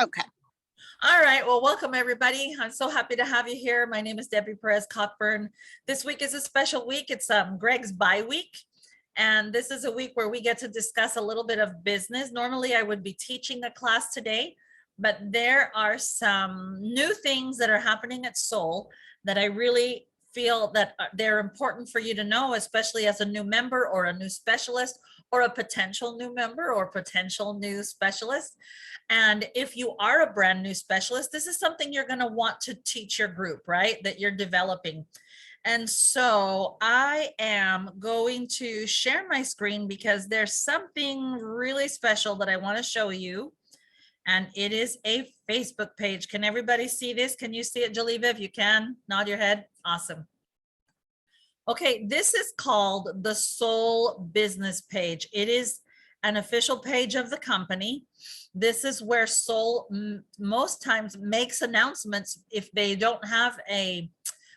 Okay. All right, well, welcome everybody. I'm so happy to have you here. My name is Debbie Perez Cockburn. This week is a special week. It's Greg's bye week. And this is a week where we get to discuss a little bit of business. Normally I would be teaching a class today, but there are some new things that are happening at Soul that I really feel that they're important for you to know, especially as a new member or a new specialist or a potential new member or potential new specialist. And if you are a brand new specialist, this is something you're going to want to teach your group, right? That you're developing. And so I am going to share my screen because there's something really special that I want to show you. And it is a Facebook page. Can everybody see this? Can you see it, Geleva? If you can, nod your head. Awesome. Okay, this is called the Soul Business page. It is an official page of the company. This is where Soul most times makes announcements if they don't have a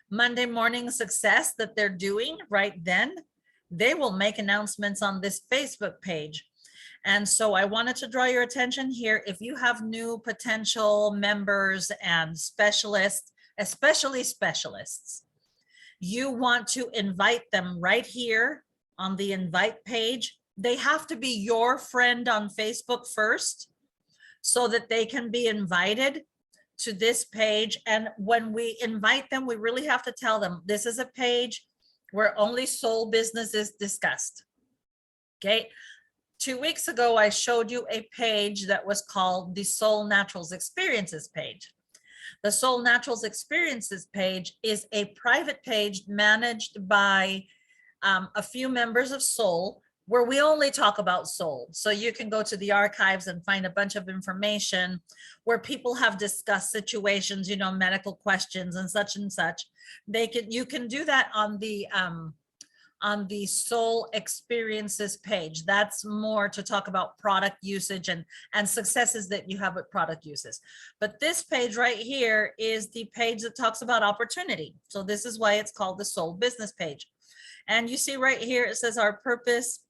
Monday morning success that they're doing right then. They will make announcements on this Facebook page. And so I wanted to draw your attention here. If you have new potential members and specialists, especially specialists, you want to invite them right here on the invite page. They have to be your friend on Facebook first so that they can be invited to this page. And when we invite them, we really have to tell them this is a page where only soul business is discussed. Okay. 2 weeks ago, I showed you a page that was called the Soul Naturals Experiences page. The Soul Naturals Experiences page is a private page managed by a few members of Soul, where we only talk about soul. So you can go to the archives and find a bunch of information where people have discussed situations, you know, medical questions and such. You can do that on the Soul Experiences page. That's more to talk about product usage and successes that you have with product uses. But this page right here is the page that talks about opportunity. So this is why it's called the Soul Business page. And you see right here, it says our purpose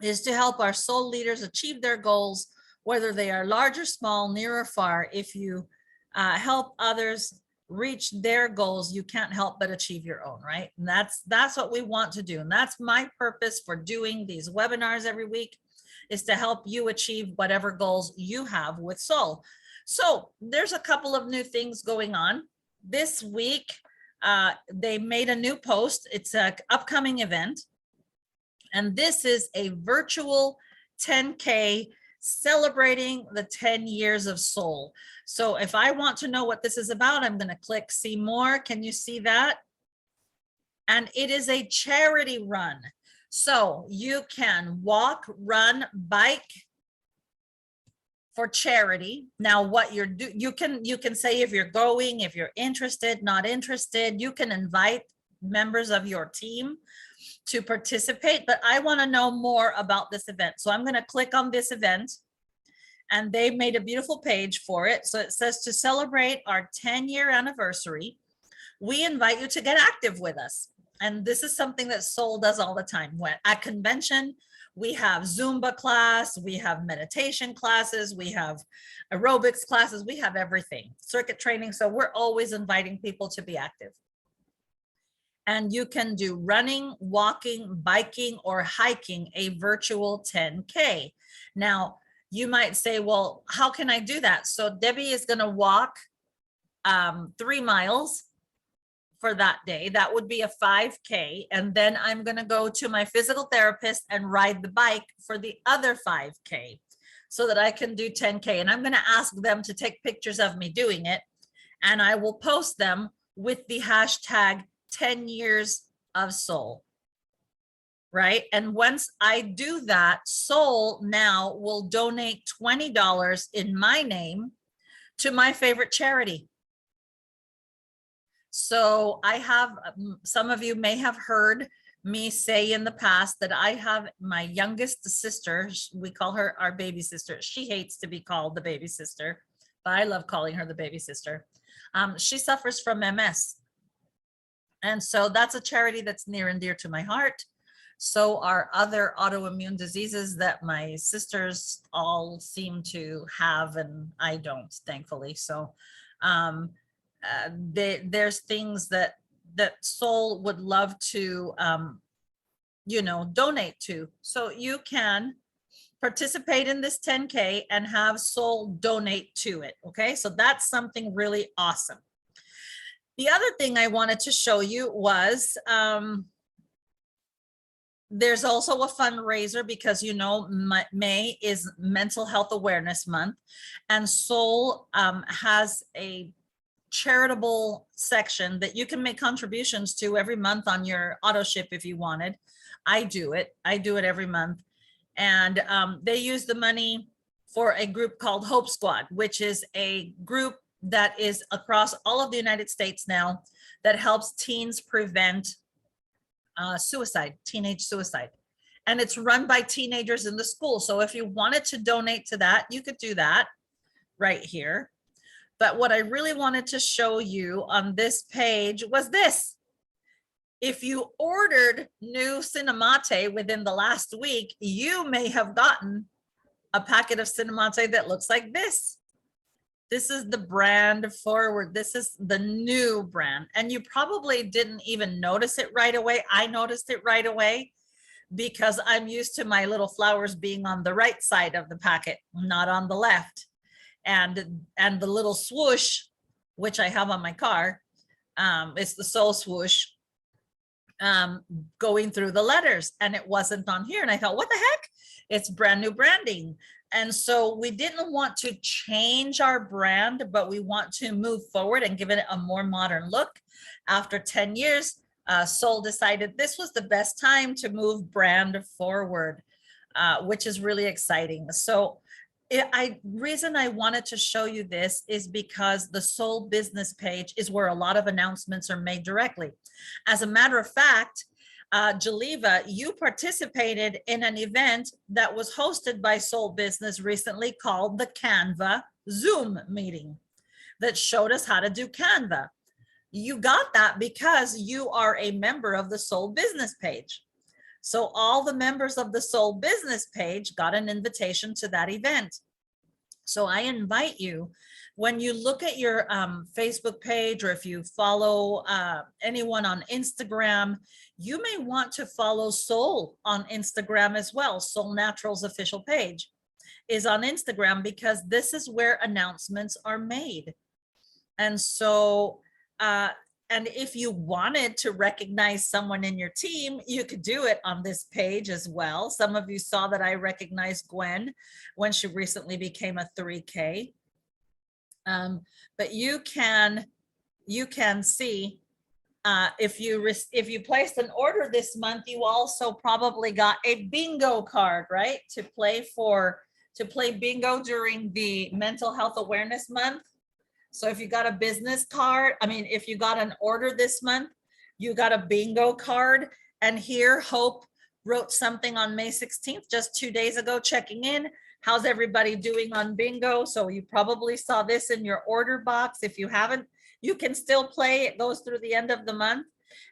is to help our soul leaders achieve their goals, whether they are large or small, near or far. If you help others reach their goals, you can't help but achieve your own, right? And that's what we want to do. And that's my purpose for doing these webinars every week, is to help you achieve whatever goals you have with Soul. So there's a couple of new things going on this week. They made a new post. It's an upcoming event. And this is a virtual 10K celebrating the 10 years of Soul. So if I want to know what this is about, I'm going to click see more. Can you see that? And it is a charity run. So you can walk, run, bike for charity. Now what you can say if you're going, if you're interested, not interested, you can invite members of your team to participate, but I want to know more about this event. So I'm going to click on this event, and they made a beautiful page for it. So it says, to celebrate our 10-year anniversary, we invite you to get active with us. And this is something that Soul does all the time. When at convention, we have Zumba class, we have meditation classes, we have aerobics classes, we have everything, circuit training. So we're always inviting people to be active. And you can do running, walking, biking, or hiking a virtual 10K. Now, you might say, well, how can I do that? So Debbie is going to walk 3 miles for that day. That would be a 5K. And then I'm going to go to my physical therapist and ride the bike for the other 5K so that I can do 10K. And I'm going to ask them to take pictures of me doing it. And I will post them with the hashtag 10 years of Soul, right? And once I do that, Soul now will donate $20 in my name to my favorite charity. So I have, some of you may have heard me say in the past that I have my youngest sister, we call her our baby sister. She hates to be called the baby sister, but I love calling her the baby sister. She suffers from MS. And so that's a charity that's near and dear to my heart. So are other autoimmune diseases that my sisters all seem to have, and I don't, thankfully. So there's things that Soul would love to donate to. So you can participate in this 10K and have Soul donate to it. Okay, so that's something really awesome. The other thing I wanted to show you was there's also a fundraiser, because May is Mental Health Awareness Month, and Soul has a charitable section that you can make contributions to every month on your auto ship if you wanted. I do it every month, and they use the money for a group called Hope Squad, which is a group that is across all of the United States now that helps teens prevent suicide, teenage suicide. And it's run by teenagers in the school. So if you wanted to donate to that, you could do that right here. But what I really wanted to show you on this page was this. If you ordered new Cinemate within the last week, you may have gotten a packet of Cinemate that looks like this. This is the brand forward. This is the new brand. And you probably didn't even notice it right away. I noticed it right away because I'm used to my little flowers being on the right side of the packet, not on the left. And the little swoosh, which I have on my car, it's the Soul swoosh going through the letters, and it wasn't on here. And I thought, what the heck? It's brand new branding. And so we didn't want to change our brand, but we want to move forward and give it a more modern look. After 10 years, Soul decided this was the best time to move brand forward, which is really exciting. So reason I wanted to show you this is because the Soul business page is where a lot of announcements are made directly. As a matter of fact, Geleva, you participated in an event that was hosted by Soul Business recently called the Canva Zoom meeting that showed us how to do Canva. You got that because you are a member of the Soul Business page. So all the members of the Soul Business page got an invitation to that event. So I invite you, when you look at your Facebook page, or if you follow anyone on Instagram, you may want to follow Soul on Instagram as well. Soul Naturals official page is on Instagram, because this is where announcements are made. And so, and if you wanted to recognize someone in your team, you could do it on this page as well. Some of you saw that I recognized Gwen when she recently became a 3K. But you can see if you placed an order this month, you also probably got a bingo card, right? To play bingo during the Mental Health Awareness Month. So if you got a business card, if you got an order this month, you got a bingo card. And here Hope wrote something on May 16th, just 2 days ago, checking in. How's everybody doing on bingo? So you probably saw this in your order box. If you haven't, you can still play. It goes through the end of the month.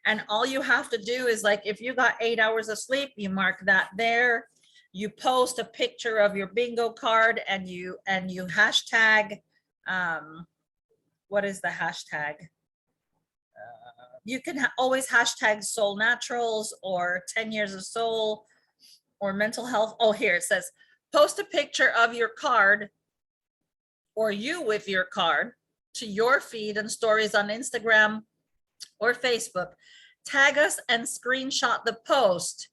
And all you have to do is, like, if you got 8 hours of sleep, you mark that there. You post a picture of your bingo card, and you hashtag, what is the hashtag? You can always hashtag Soul Naturals or 10 Years of Soul or mental health. Oh, here it says, post a picture of your card or you with your card to your feed and stories on Instagram or Facebook. Tag us and screenshot the post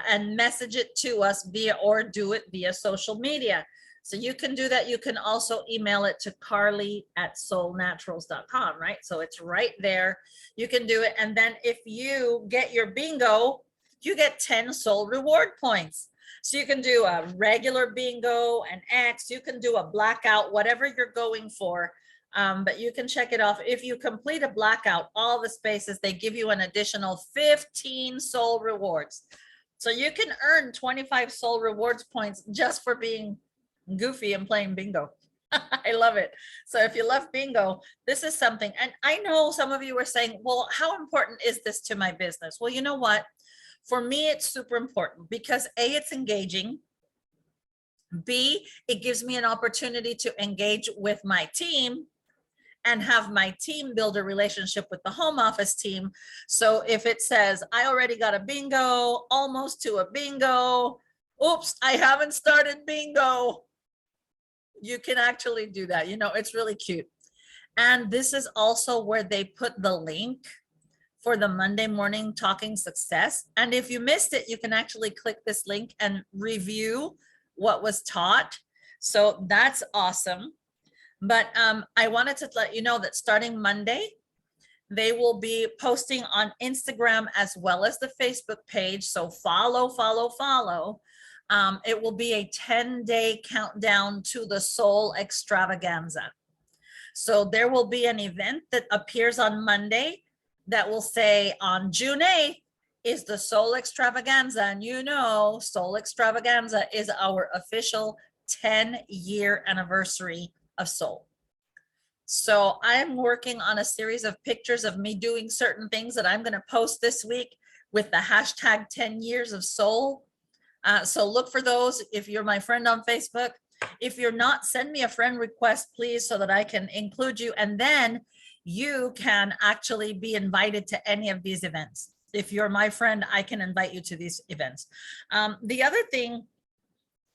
and message it to us or do it via social media. So you can do that. You can also email it to carly@soulnaturals.com, right? So it's right there. You can do it. And then if you get your bingo, you get 10 Soul reward points. So you can do a regular bingo, an X, you can do a blackout, whatever you're going for. But you can check it off. If you complete a blackout, all the spaces, they give you an additional 15 Soul rewards. So you can earn 25 Soul rewards points just for being goofy and playing bingo. I love it. So if you love bingo, this is something. And I know some of you are saying, well, how important is this to my business? Well, you know what? For me, it's super important because A, it's engaging. B, it gives me an opportunity to engage with my team and have my team build a relationship with the home office team. So if it says, I already got a bingo, almost to a bingo, oops, I haven't started bingo, you can actually do that. You know, it's really cute. And this is also where they put the link for the Monday morning talking success. And if you missed it, you can actually click this link and review what was taught. So that's awesome. But I wanted to let you know that starting Monday, they will be posting on Instagram as well as the Facebook page. So follow. It will be a 10-day countdown to the Soul Extravaganza. So there will be an event that appears on Monday that will say on June 8th is the Soul Extravaganza. And you know, Soul Extravaganza is our official 10-year anniversary of Soul. So I'm working on a series of pictures of me doing certain things that I'm going to post this week with the hashtag 10 years of Soul. So look for those if you're my friend on Facebook. If you're not, send me a friend request, please, so that I can include you. And then you can actually be invited to any of these events. If you're my friend, I can invite you to these events. The other thing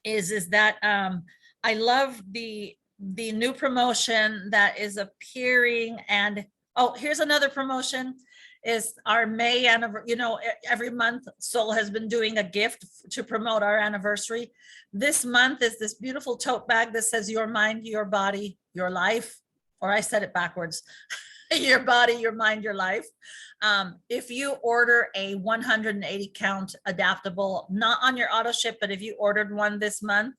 is that I love the new promotion that is appearing. And oh, here's another promotion is our May anniversary. You know, every month Soul has been doing a gift to promote our anniversary. This month is this beautiful tote bag that says your mind, your body, your life, or I said it backwards. Your body, your mind, your life. If you order a 180 count adaptable, not on your auto ship, but if you ordered one this month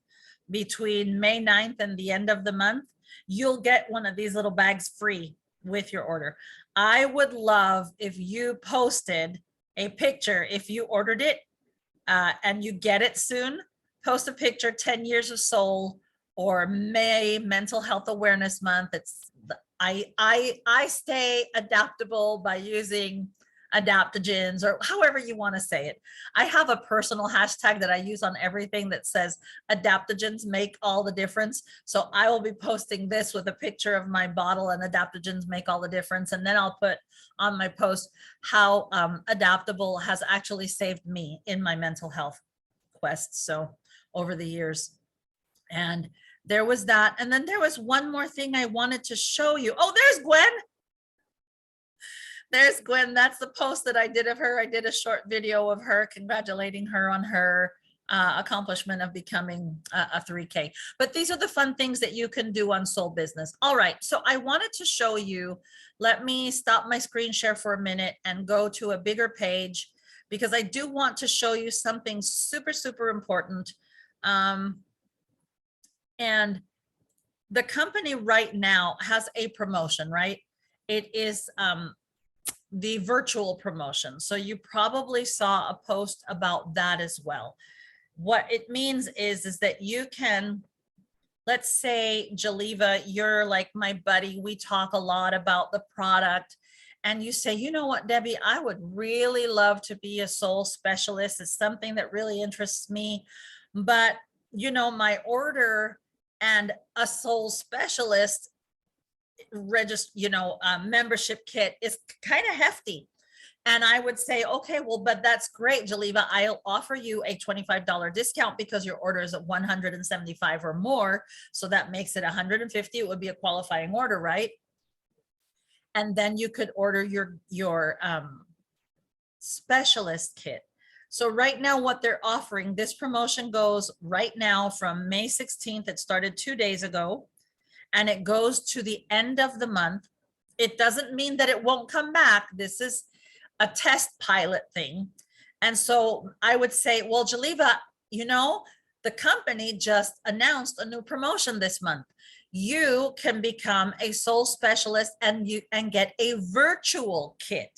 between May 9th and the end of the month, you'll get one of these little bags free with your order. I would love if you posted a picture, if you ordered it and you get it soon, post a picture, 10 years of Soul or May Mental Health Awareness Month. It's I stay adaptable by using adaptogens or however you want to say it. I have a personal hashtag that I use on everything that says adaptogens make all the difference. So I will be posting this with a picture of my bottle and adaptogens make all the difference. And then I'll put on my post how adaptable has actually saved me in my mental health quest. So over the years. And there was that. And then there was one more thing I wanted to show you. Oh, there's Gwen. There's Gwen. That's the post that I did of her. I did a short video of her congratulating her on her accomplishment of becoming a 3K. But these are the fun things that you can do on Soul Business. All right. So I wanted to show you, let me stop my screen share for a minute and go to a bigger page because I do want to show you something super, super important. And the company right now has a promotion, right? It is the virtual promotion. So you probably saw a post about that as well. What it means is that you can, let's say, Geleva, you're like my buddy. We talk a lot about the product. And you say, you know what, Debbie, I would really love to be a Soul specialist. It's something that really interests me. But, you know, my order and a Soul specialist membership kit is kind of hefty. And I would say, okay, well, but that's great, Geleva. I'll offer you a $25 discount because your order is at 175 or more. So that makes it 150. It would be a qualifying order, right? And then you could order your specialist kit. So right now what they're offering, this promotion goes right now from May 16th. It started 2 days ago and it goes to the end of the month. It doesn't mean that it won't come back. This is a test pilot thing. And so I would say, well, Geleva, you know, the company just announced a new promotion this month. You can become a Soul specialist and get a virtual kit.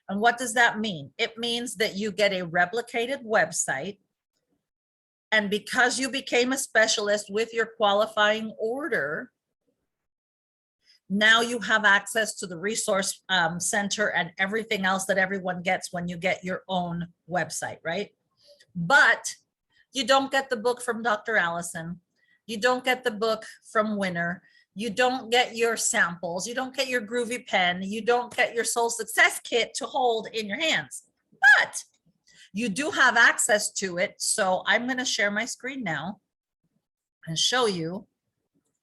And what does that mean? It means that you get a replicated website. And because you became a specialist with your qualifying order, Now you have access to the resource center and everything else that everyone gets when you get your own website, right? But you don't get the book from Dr. Allison. You don't get the book from Winner. You don't get your samples. You don't get your groovy pen. You don't get your soul success kit to hold in your hands, but you do have access to it. So I'm going to share my screen now and show you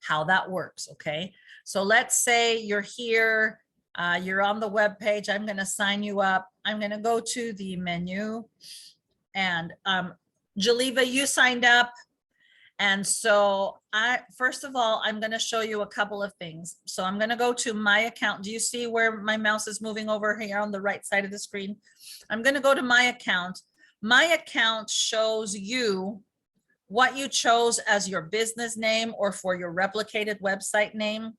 how that works. Okay. So let's say you're here, you're on the web page. I'm going to sign you up. I'm going to go to the menu, and Geleva, you signed up. And so first of all, I'm going to show you a couple of things. So I'm going to go to my account. Do you see where my mouse is moving over here on the right side of the screen? I'm going to go to my account. My account shows you what you chose as your business name or for your replicated website name.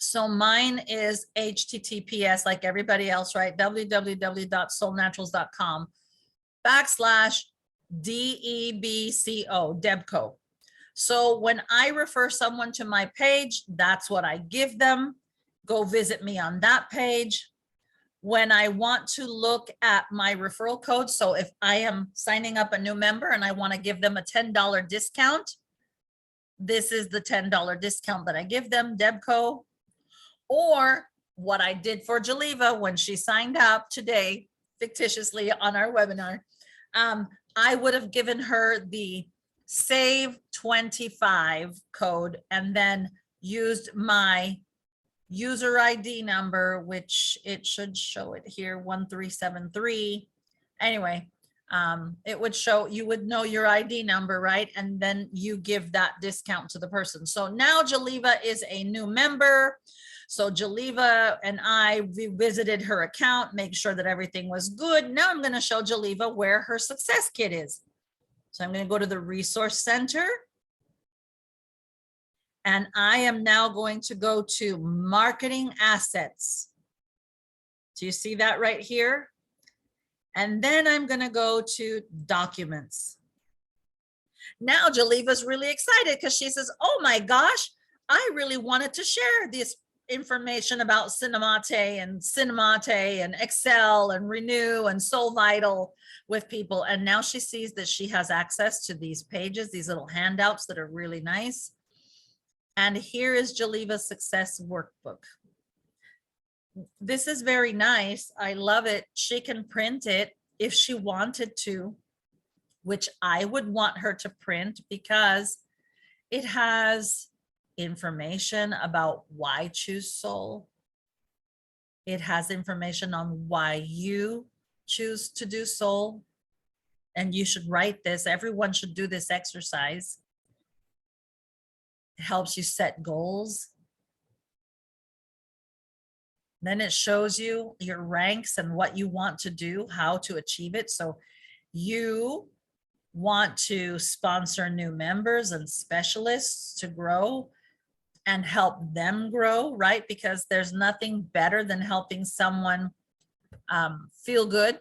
So mine is HTTPS, like everybody else, right? www.soulnaturals.com/DEBCO, Debco. So when I refer someone to my page, that's what I give them. Go visit me on that page. When I want to look at my referral code, so if I am signing up a new member and I want to give them a $10 discount, this is the $10 discount that I give them, Debco. Or what I did for Geleva when she signed up today, fictitiously on our webinar, I would have given her the save 25 code and then used my user ID number, which it should show it here, 1373. Anyway, it would show, you would know your ID number, right? And then you give that discount to the person. So now Geleva is a new member. So Geleva and I revisited her account, make sure that everything was good. Now I'm going to show Geleva where her success kit is. So I'm going to go to the resource center. And I am now going to go to marketing assets. Do you see that right here? And then I'm going to go to documents. Now Geleva's really excited because she says, oh my gosh, I really wanted to share this information about Cinemate and Excel and Renew and Soul Vital with people. And now she sees that she has access to these pages, these little handouts that are really nice. And here is Geleva's Success Workbook. This is very nice. I love it. She can print it if she wanted to, which I would want her to print because it has information about why choose soul. It has information on why you choose to do soul. And you should write this. Everyone should do this exercise. It helps you set goals. Then it shows you your ranks and what you want to do, how to achieve it. So you want to sponsor new members and specialists to grow and help them grow, right? Because there's nothing better than helping someone feel good.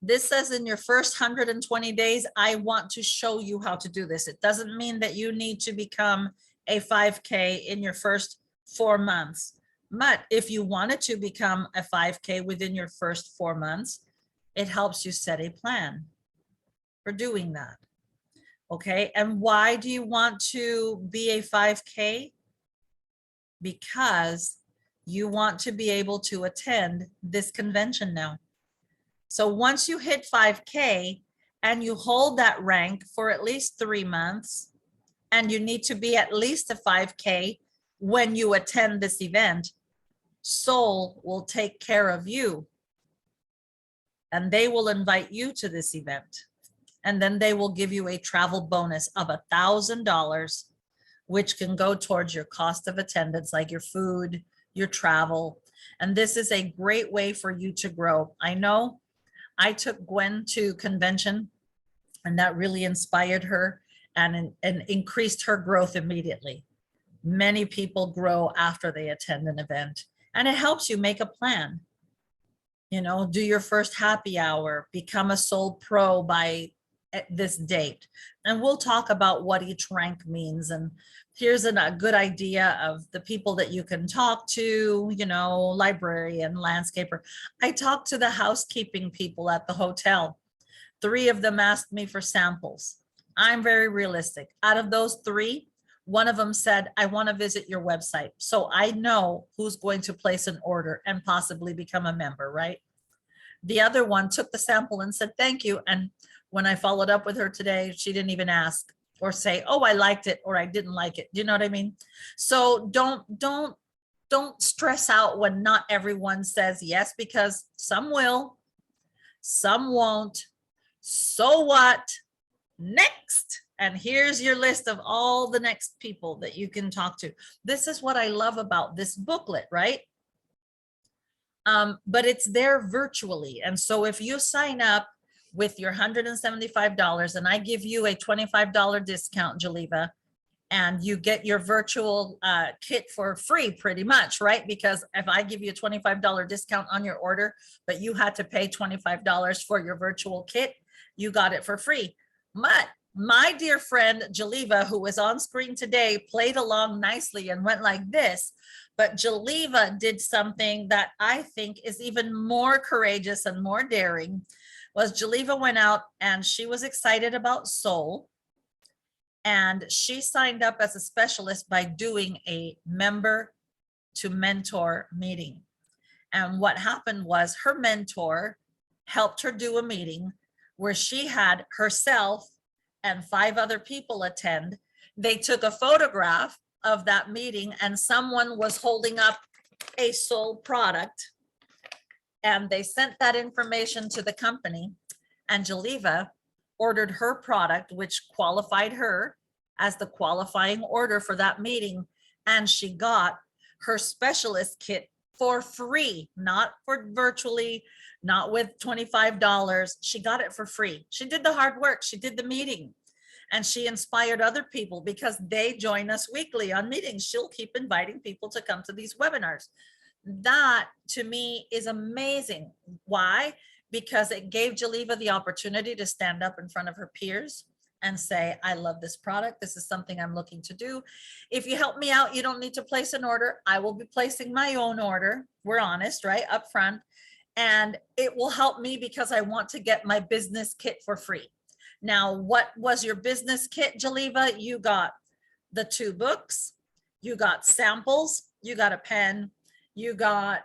This says in your first 120 days, I want to show you how to do this. It doesn't mean that you need to become a 5K in your first 4 months. But if you wanted to become a 5K within your first 4 months, it helps you set a plan for doing that. Okay, and why do you want to be a 5K? Because you want to be able to attend this convention now. So once you hit 5K and you hold that rank for at least 3 months, and you need to be at least a 5K when you attend this event, Soul will take care of you and they will invite you to this event. And then they will give you a travel bonus of $1,000, which can go towards your cost of attendance, like your food, your travel. And this is a great way for you to grow. I know I took Gwen to convention and that really inspired her and increased her growth immediately. Many people grow after they attend an event, and it helps you make a plan. You know, do your first happy hour, become a Soul Pro by at this date. And we'll talk about what each rank means. And here's a good idea of the people that you can talk to, you know, librarian, landscaper. I talked to the housekeeping people at the hotel. 3 of them asked me for samples. I'm very realistic. Out of those 3, one of them said, I want to visit your website. So I know who's going to place an order and possibly become a member, right? The other one took the sample and said, thank you. And when I followed up with her today, she didn't even ask or say, oh, I liked it or I didn't like it. Do you know what I mean? So don't stress out when not everyone says yes, because some will, some won't. So what? Next. And here's your list of all the next people that you can talk to. This is what I love about this booklet, right? But it's there virtually. And so if you sign up with your $175 and I give you a $25 discount, Geleva, and you get your virtual kit for free pretty much, right? Because if I give you a $25 discount on your order, but you had to pay $25 for your virtual kit, you got it for free. But my dear friend Geleva, who was on screen today, played along nicely and went like this. But Geleva did something that I think is even more courageous and more daring. Was Geleva went out and she was excited about Soul. And she signed up as a specialist by doing a member to mentor meeting. And what happened was her mentor helped her do a meeting where she had herself and 5 other people attend. They took a photograph of that meeting and someone was holding up a Soul product. And they sent that information to the company, and Geleva ordered her product, which qualified her as the qualifying order for that meeting. And she got her specialist kit for free, not for virtually, not with $25. She got it for free. She did the hard work. She did the meeting and she inspired other people because they join us weekly on meetings. She'll keep inviting people to come to these webinars. That to me is amazing. Why? Because it gave Geleva the opportunity to stand up in front of her peers and say, I love this product. This is something I'm looking to do. If you help me out, you don't need to place an order. I will be placing my own order. We're honest, right? Up front. And it will help me because I want to get my business kit for free. Now, what was your business kit, Geleva? You got the 2 books, you got samples, you got a pen, you got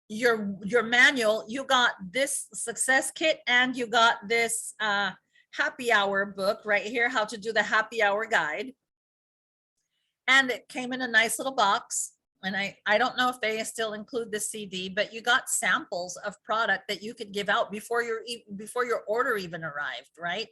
your manual, you got this success kit, and you got this happy hour book right here, how to do the happy hour guide. And it came in a nice little box. And I don't know if they still include the CD, but you got samples of product that you could give out before your order even arrived, right?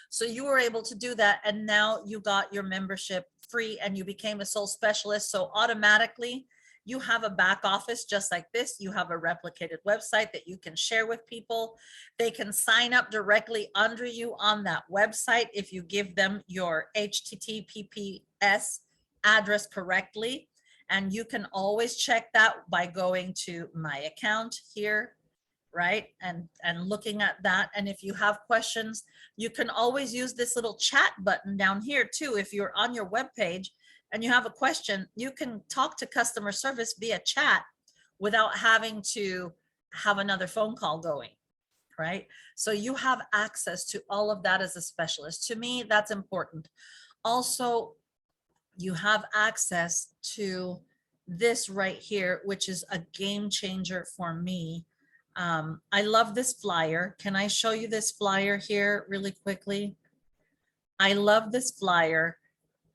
So you were able to do that. And now you got your membership free and you became a Soul specialist. So automatically you have a back office just like this. You have a replicated website that you can share with people. They can sign up directly under you on that website if you give them your HTTPS address correctly. And you can always check that by going to my account here, right? And looking at that. And if you have questions, you can always use this little chat button down here too. If you're on your web page and you have a question, you can talk to customer service via chat without having to have another phone call going, right? So you have access to all of that as a specialist. To me, that's important. Also, you have access to this right here, which is a game changer for me. I love this flyer. Can I show you this flyer here really quickly? I love this flyer.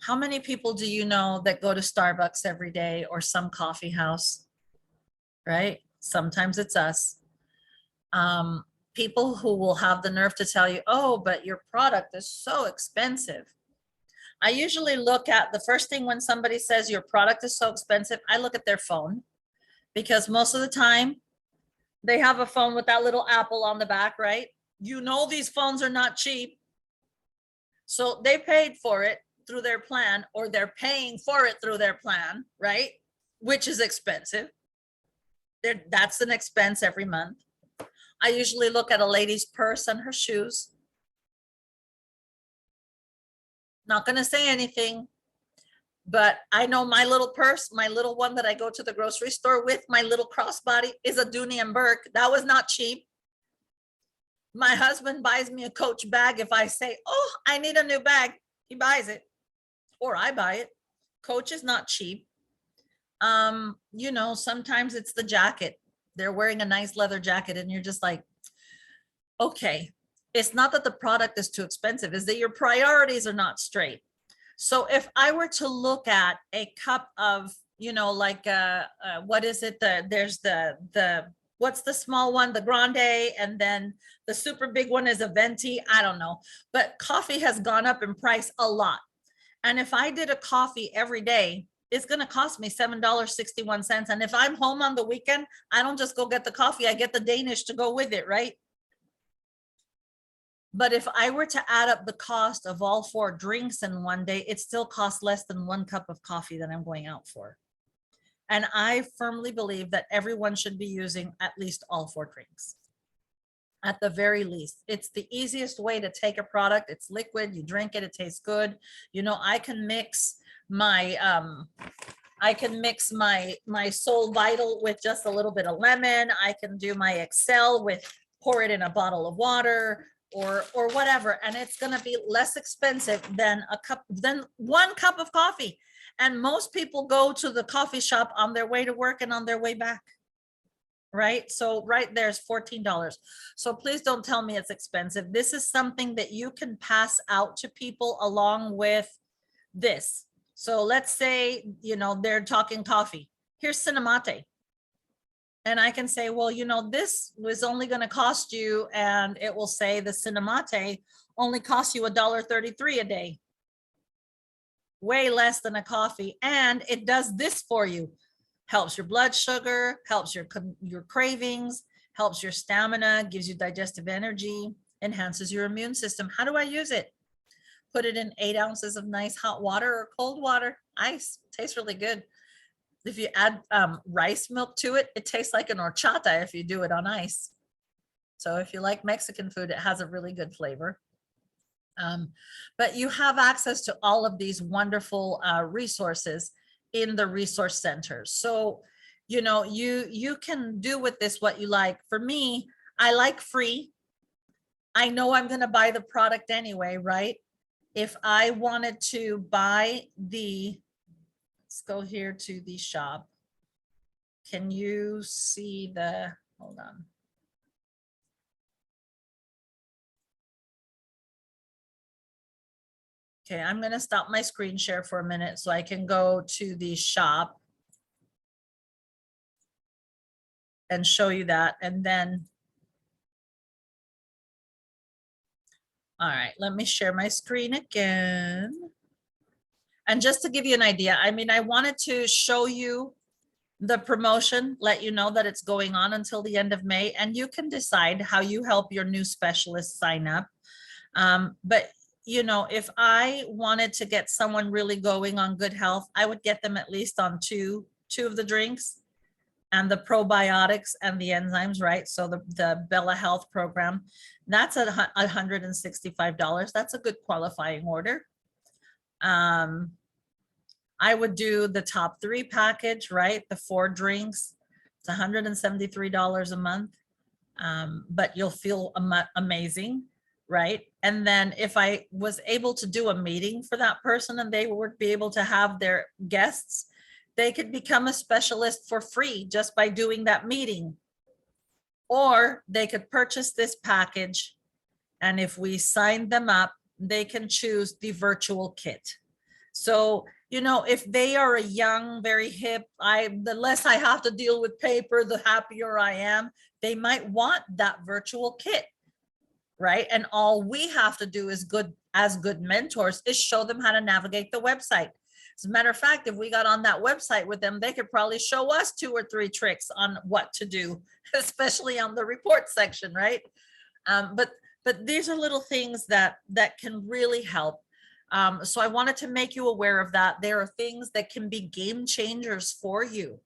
How many people do you know that go to Starbucks every day or some coffee house, right? Sometimes it's us. People who will have the nerve to tell you, oh, but your product is so expensive. I usually look at the first thing when somebody says your product is so expensive, I look at their phone because most of the time they have a phone with that little apple on the back, right? You know, these phones are not cheap. So they paid for it through their plan, or they're paying for it through their plan, right? Which is expensive. That's an expense every month. I usually look at a lady's purse and her shoes. Not going to say anything, but I know my little purse, my little one that I go to the grocery store with, my little crossbody is a Dooney and Burke. That was not cheap. My husband buys me a Coach bag. If I say, oh, I need a new bag, he buys it, or I buy it. Coach is not cheap. You know, sometimes it's the jacket. They're wearing a nice leather jacket and you're just like, okay, it's not that the product is too expensive, is that your priorities are not straight. So if I were to look at a cup of, you know, like what is it? There's the what's the small one, the grande, and then the super big one is a venti. I don't know, but coffee has gone up in price a lot. And if I did a coffee every day, it's going to cost me $7.61. And if I'm home on the weekend, I don't just go get the coffee, I get the Danish to go with it, right? But if I were to add up the cost of all 4 drinks in one day, it still costs less than 1 cup of coffee that I'm going out for. And I firmly believe that everyone should be using at least all 4 drinks. At the very least, it's the easiest way to take a product. It's liquid, you drink it, it tastes good. You know, I can mix my my Soul Vital with just a little bit of lemon. I can do my Excel with, pour it in a bottle of water or whatever, and it's going to be less expensive than 1 cup of coffee. And most people go to the coffee shop on their way to work and on their way back, right? So right there's $14. So please don't tell me it's expensive. This is something that you can pass out to people along with this. So let's say, you know, they're talking coffee. Here's Cinnamate. And I can say, well, you know, this was only going to cost you, and it will say the Cinnamate only costs you $1.33 a day. Way less than a coffee. And it does this for you. Helps your blood sugar, helps your cravings, helps your stamina, gives you digestive energy, enhances your immune system. How do I use it? Put it in 8 ounces of nice hot water or cold water, ice. Tastes really good. If you add rice milk to it, it tastes like an horchata if you do it on ice. So if you like Mexican food, it has a really good flavor. But you have access to all of these wonderful resources in the resource centers. So, you know, you can do with this what you like. For me, I like free. I know I'm going to buy the product anyway, right? If I wanted to buy the, let's go here to the shop. Can you see the, hold on. Okay, I'm going to stop my screen share for a minute so I can go to the shop and show you that. And then, all right, let me share my screen again. And just to give you an idea, I mean, I wanted to show you the promotion, let you know that it's going on until the end of May, and you can decide how you help your new specialist sign up. But you know, if I wanted to get someone really going on good health, I would get them at least on two of the drinks and the probiotics and the enzymes, right? So the Bella Health program, that's at $165. That's a good qualifying order. I would do the top 3 package, right? The 4 drinks. It's $173 a month, but you'll feel amazing, right? And then if I was able to do a meeting for that person and they would be able to have their guests, they could become a specialist for free just by doing that meeting. Or they could purchase this package, and if we sign them up, they can choose the virtual kit. So, you know, if they are a young, very hip, the less I have to deal with paper, the happier I am. They might want that virtual kit, right? And all we have to do is as good mentors is show them how to navigate the website. As a matter of fact, if we got on that website with them, they could probably show us 2 or 3 tricks on what to do, especially on the report section, right? But these are little things that can really help. So I wanted to make you aware of that. There are things that can be game changers for you,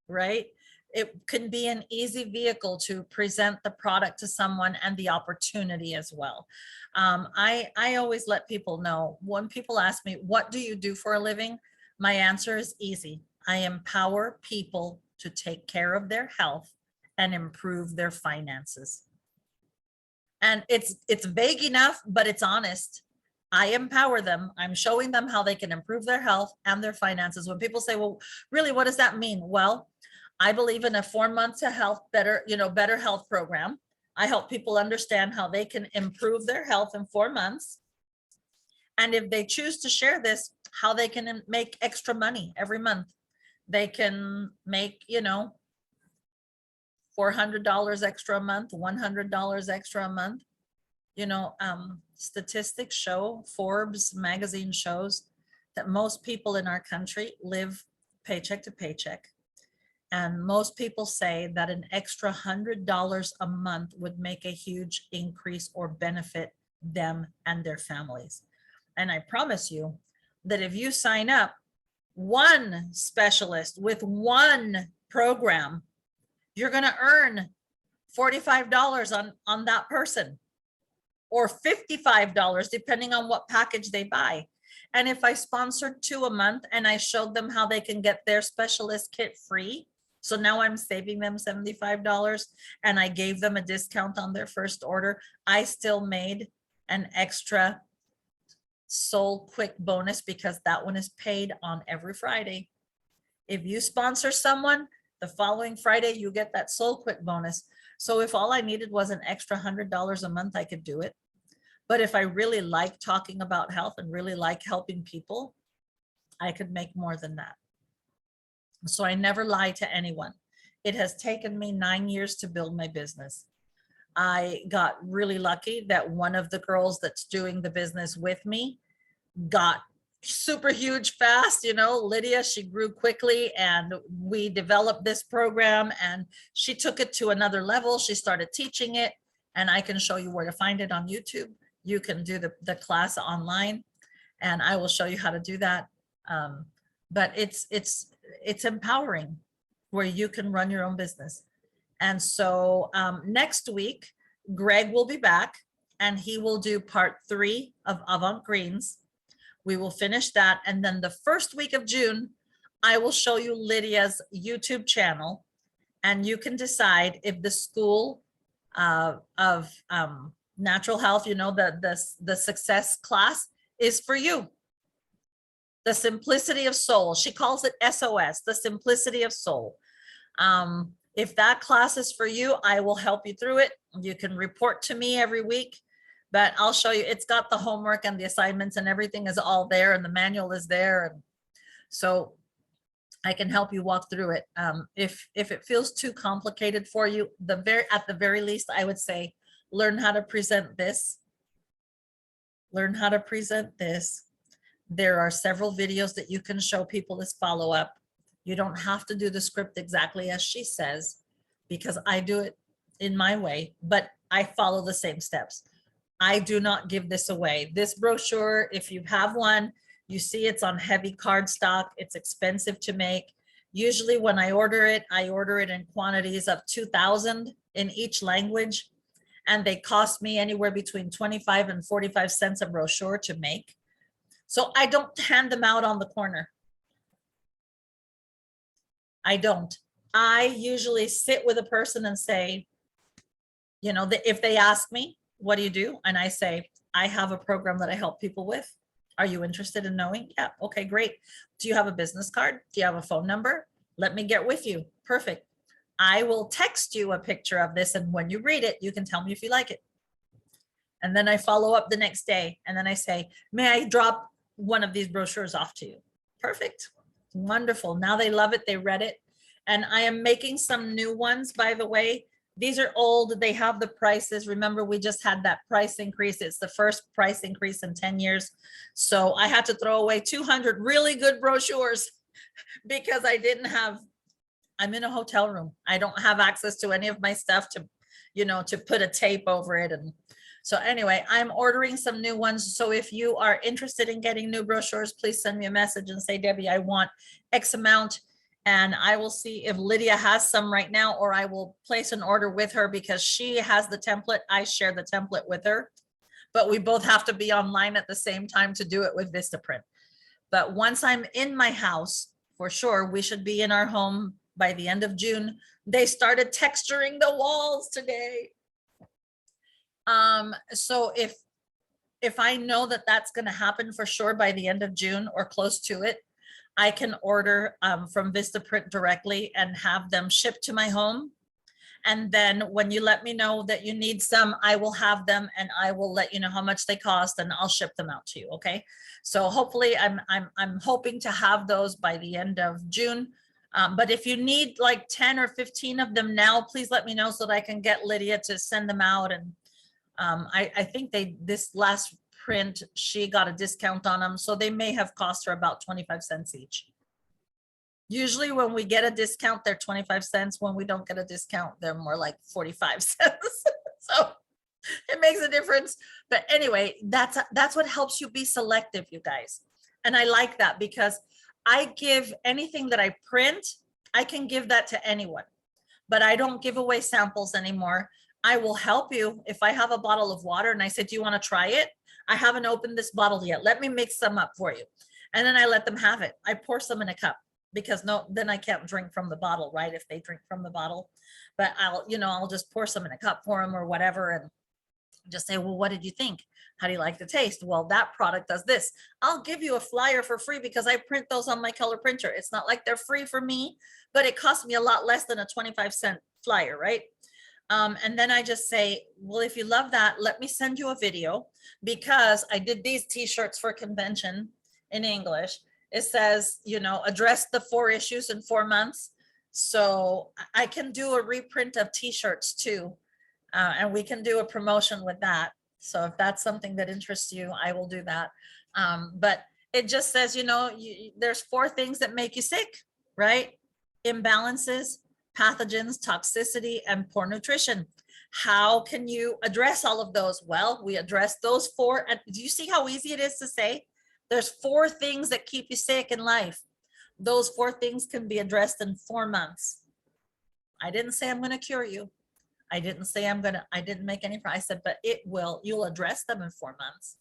right? it can be an easy vehicle to present the product to someone and the opportunity as well. I always let people know when people ask me, what do you do for a living? My answer is easy. I empower people to take care of their health and improve their finances. And it's vague enough, but it's honest. I empower them. I'm showing them how they can improve their health and their finances. When people say, well, really, what does that mean? Well, I believe in a 4 months to health, better health program. I help people understand how they can improve their health in 4 months. And if they choose to share this, how they can make extra money every month. They can make, $400 extra a month, $100 extra a month. Statistics show, Forbes magazine shows that most people in our country live paycheck to paycheck. And most people say that an extra $100 a month would make a huge increase or benefit them and their families. And I promise you that if you sign up one specialist with one program, you're going to earn $45 on that person, or $55, depending on what package they buy. And if I sponsored 2 a month and I showed them how they can get their specialist kit free, so now I'm saving them $75 and I gave them a discount on their first order, I still made an extra Soul Quick bonus, because that one is paid on every Friday. If you sponsor someone, the following Friday, you get that Soul Quick bonus. So if all I needed was an extra $100 a month, I could do it. But if I really like talking about health and really like helping people, I could make more than that. So I never lie to anyone. It has taken me 9 years to build my business. I got really lucky that one of the girls that's doing the business with me got super huge fast. Lydia, she grew quickly, and we developed this program, and she took it to another level. She started teaching it, and I can show you where to find it on YouTube. You can do the class online, and I will show you how to do that. But it's empowering, where you can run your own business. And so next week, Greg will be back, and he will do part 3 of Avant Greens. We will finish that. And then the first week of June, I will show you Lydia's YouTube channel, and you can decide if the School of Natural Health, the success class is for you. The Simplicity of Soul. She calls it SOS, the Simplicity of Soul. If that class is for you, I will help you through it. You can report to me every week, but I'll show you. It's got the homework and the assignments, and everything is all there, and the manual is there. And so I can help you walk through it. If it feels too complicated for you, at the very least, I would say, learn how to present this. Learn how to present this. There are several videos that you can show people as follow-up. You don't have to do the script exactly as she says, because I do it in my way, but I follow the same steps. I do not give this away. This brochure, if you have one, you see it's on heavy cardstock. It's expensive to make. Usually when I order it in quantities of 2,000 in each language, and they cost me anywhere between 25 and 45 cents a brochure to make. So I don't hand them out on the corner. I don't. I usually sit with a person and say, if they ask me, what do you do? And I say, I have a program that I help people with. Are you interested in knowing? Yeah. Okay, great. Do you have a business card? Do you have a phone number? Let me get with you. Perfect. I will text you a picture of this, and when you read it, you can tell me if you like it. And then I follow up the next day, and then I say, may I drop one of these brochures off to you? Perfect. Wonderful. Now they love it. They read it. And I am making some new ones, by the way. These are old. They have the prices. Remember, we just had that price increase. It's the first price increase in 10 years. So I had to throw away 200 really good brochures because I'm in a hotel room. I don't have access to any of my stuff to put a tape over it. And so anyway, I'm ordering some new ones. So if you are interested in getting new brochures, please send me a message and say, Debbie, I want X amount. And I will see if Lydia has some right now, or I will place an order with her because she has the template. I share the template with her, but we both have to be online at the same time to do it with Vistaprint. But once I'm in my house, for sure, we should be in our home by the end of June. They started texturing the walls today. So if I know that that's going to happen for sure by the end of June or close to it, I can order from Vistaprint directly and have them shipped to my home. And then when you let me know that you need some, I will have them and I will let you know how much they cost and I'll ship them out to you. Okay. So hopefully I'm hoping to have those by the end of June. But if you need like 10 or 15 of them now, please let me know so that I can get Lydia to send them out. And I think this last print, she got a discount on them. So they may have cost her about 25 cents each. Usually when we get a discount, they're 25 cents. When we don't get a discount, they're more like 45 cents. So it makes a difference. But anyway, that's what helps you be selective, you guys. And I like that because I give anything that I print, I can give that to anyone, but I don't give away samples anymore. I will help you. If I have a bottle of water and I said, do you want to try it? I haven't opened this bottle yet. Let me mix some up for you. And then I let them have it. I pour some in a cup because then I can't drink from the bottle, right? If they drink from the bottle, but I'll just pour some in a cup for them or whatever. And just say, well, what did you think? How do you like the taste? Well, that product does this. I'll give you a flyer for free because I print those on my color printer. It's not like they're free for me, but it costs me a lot less than a 25-cent flyer, right? And then I just say, well, if you love that, let me send you a video because I did these t-shirts for convention in English. It says, address the 4 issues in 4 months. So I can do a reprint of t-shirts too. And we can do a promotion with that. So if that's something that interests you, I will do that. But it just says, there's 4 things that make you sick, right? Imbalances, pathogens, toxicity, and poor nutrition. How can you address all of those? Well, we address those 4. And do you see how easy it is to say? There's 4 things that keep you sick in life. Those 4 things can be addressed in 4 months. I didn't say I'm going to cure you. I didn't say I didn't make any, I said, but you'll address them in 4 months.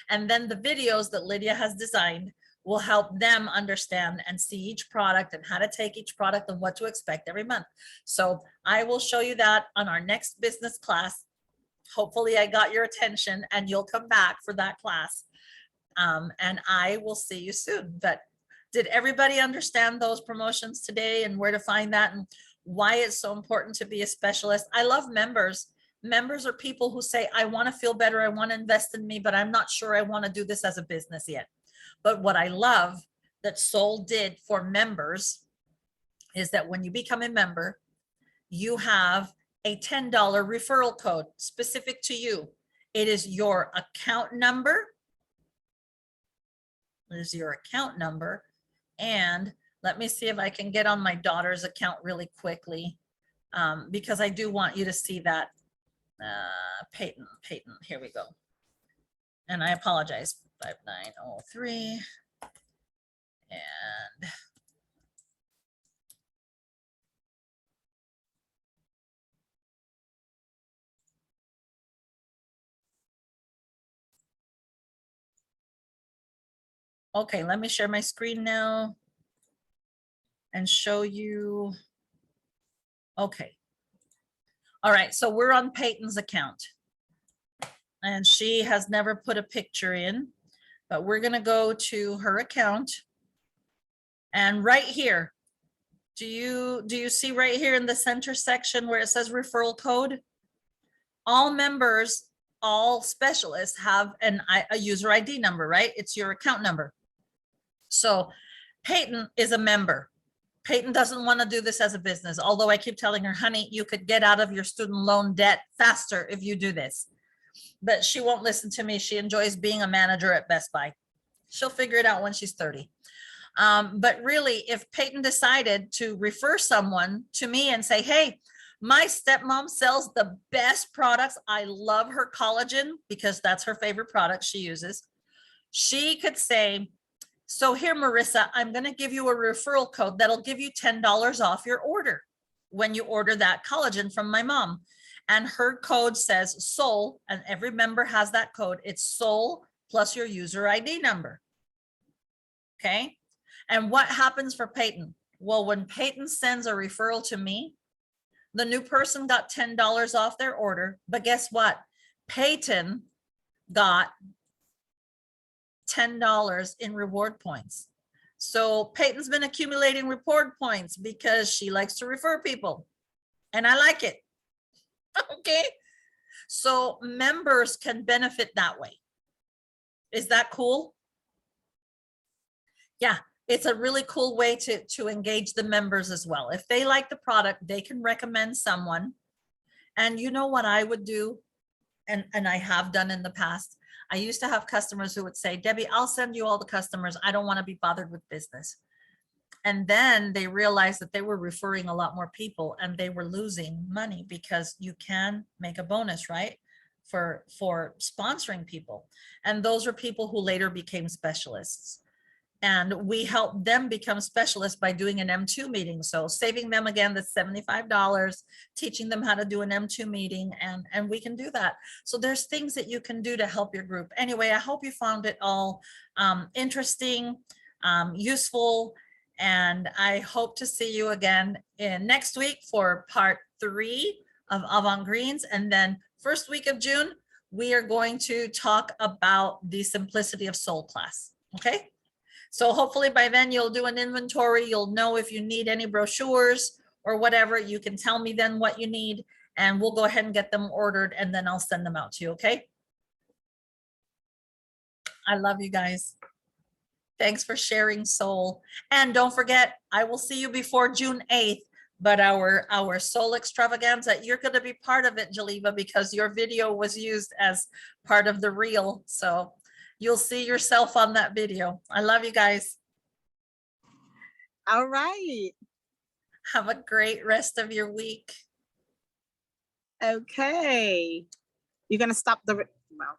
And then the videos that Lydia has designed will help them understand and see each product and how to take each product and what to expect every month. So I will show you that on our next business class. Hopefully I got your attention and you'll come back for that class. And I will see you soon. But did everybody understand those promotions today and where to find that and why it's so important to be a specialist? I love members. Members are people who say, I want to feel better. I want to invest in me, but I'm not sure I want to do this as a business yet. But what I love that Soul did for members is that when you become a member, you have a $10 referral code specific to you. It is your account number. It is your account number. And let me see if I can get on my daughter's account really quickly because I do want you to see that. Peyton, here we go. And I apologize, 5903. And okay, let me share my screen now and show you. Okay. All right, so we're on Peyton's account. And she has never put a picture in, but we're going to go to her account. And right here, do you see right here in the center section where it says referral code? All members, all specialists have a user ID number, right? It's your account number. So Peyton is a member. Peyton doesn't want to do this as a business, although I keep telling her, honey, you could get out of your student loan debt faster if you do this. But she won't listen to me. She enjoys being a manager at Best Buy. She'll figure it out when she's 30. But really, if Peyton decided to refer someone to me and say, hey, my stepmom sells the best products. I love her collagen because that's her favorite product she uses. She could say, So here, Marissa, I'm going to give you a referral code that'll give you $10 off your order when you order that collagen from my mom. And her code says SOLE, and every member has that code. It's SOLE plus your user ID number. Okay. And what happens for Peyton? Well, when Peyton sends a referral to me, the new person got $10 off their order. But guess what? Peyton got $10 in reward points. So Peyton's been accumulating reward points because she likes to refer people. And I like it. Okay. So members can benefit that way. Is that cool? Yeah, it's a really cool way to engage the members as well. If they like the product, they can recommend someone. And you know what I would do? And I have done in the past. I used to have customers who would say, Debbie, I'll send you all the customers. I don't want to be bothered with business. And then they realized that they were referring a lot more people and they were losing money, because you can make a bonus, right? For sponsoring people. And those are people who later became specialists. And we help them become specialists by doing an M2 meeting. So saving them, again, that's $75, teaching them how to do an M2 meeting, and we can do that. So there's things that you can do to help your group. Anyway, I hope you found it all interesting, useful, and I hope to see you again in next week for part 3 of Avant Greens. And then first week of June, we are going to talk about the Simplicity of Soul class. Okay. So hopefully by then you'll do an inventory. You'll know if you need any brochures or whatever. You can tell me then what you need, and we'll go ahead and get them ordered, and then I'll send them out to you. Okay. I love you guys. Thanks for sharing soul. And don't forget, I will see you before June 8th, but our soul extravaganza, you're going to be part of it, Geleva, because your video was used as part of the reel. So you'll see yourself on that video. I love you guys. All right. Have a great rest of your week. Okay. You're going to stop the